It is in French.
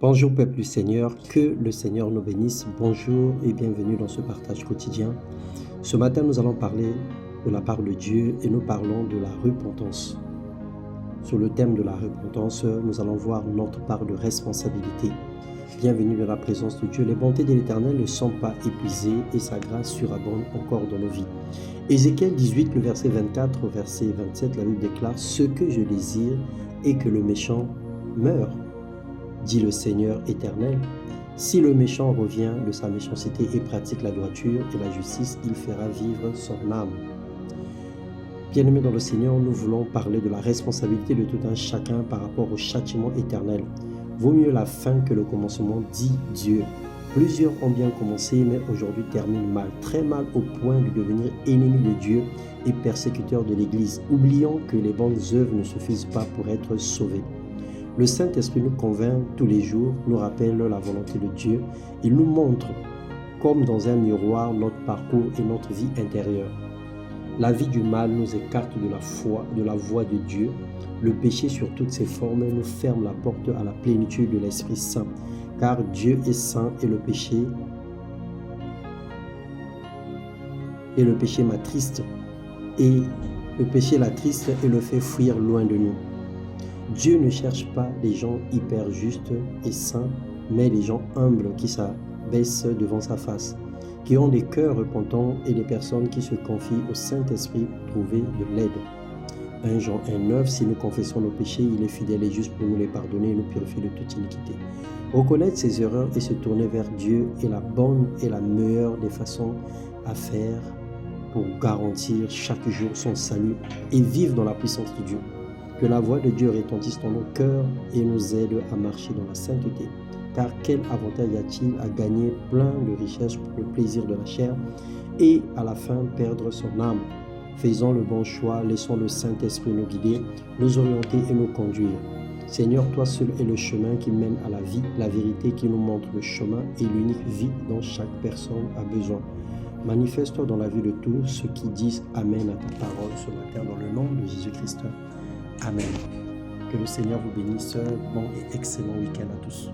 Bonjour peuple du Seigneur, que le Seigneur nous bénisse. Bonjour et bienvenue dans ce partage quotidien. Ce matin, nous allons parler de la part de Dieu et nous parlons de la repentance. Sur le thème de la repentance, nous allons voir notre part de responsabilité. Bienvenue dans la présence de Dieu. Les bontés de l'Éternel ne sont pas épuisées et sa grâce surabonde encore dans nos vies. Ézéchiel 18, le verset 24 au verset 27, la Bible déclare « Ce que je désire est que le méchant meure, dit le Seigneur éternel. Si le méchant revient de sa méchanceté et pratique la droiture et la justice, il fera vivre son âme. » Bien-aimés dans le Seigneur, nous voulons parler de la responsabilité de tout un chacun par rapport au châtiment éternel. Vaut mieux la fin que le commencement, dit Dieu. Plusieurs ont bien commencé, mais aujourd'hui terminent mal, très mal au point de devenir ennemis de Dieu et persécuteurs de l'Église, oubliant que les bonnes œuvres ne suffisent pas pour être sauvés. Le Saint-Esprit nous convainc tous les jours, nous rappelle la volonté de Dieu. Il nous montre, comme dans un miroir, notre parcours et notre vie intérieure. La vie du mal nous écarte de la foi, de la voie de Dieu. Le péché sur toutes ses formes nous ferme la porte à la plénitude de l'Esprit Saint, car Dieu est saint et le péché m'attriste. Et le péché l'attriste et le fait fuir loin de nous. Dieu ne cherche pas les gens hyper justes et saints, mais les gens humbles qui s'abaissent devant sa face, qui ont des cœurs repentants et des personnes qui se confient au Saint-Esprit pour trouver de l'aide. 1 Jean 1,9, si nous confessons nos péchés, il est fidèle et juste pour nous les pardonner et nous purifier de toute iniquité. Reconnaître ses erreurs et se tourner vers Dieu est la bonne et la meilleure des façons à faire pour garantir chaque jour son salut et vivre dans la puissance de Dieu. Que la voix de Dieu retentisse dans nos cœurs et nous aide à marcher dans la sainteté. Car quel avantage y a-t-il à gagner plein de richesses pour le plaisir de la chair et à la fin perdre son âme? Faisons le bon choix, laissons le Saint-Esprit nous guider, nous orienter et nous conduire. Seigneur, toi seul es le chemin qui mène à la vie, la vérité qui nous montre le chemin et l'unique vie dont chaque personne a besoin. Manifeste-toi dans la vie de tous ceux qui disent Amen à ta parole ce matin dans le nom de Jésus-Christ. Amen. Que le Seigneur vous bénisse. Bon et excellent week-end à tous.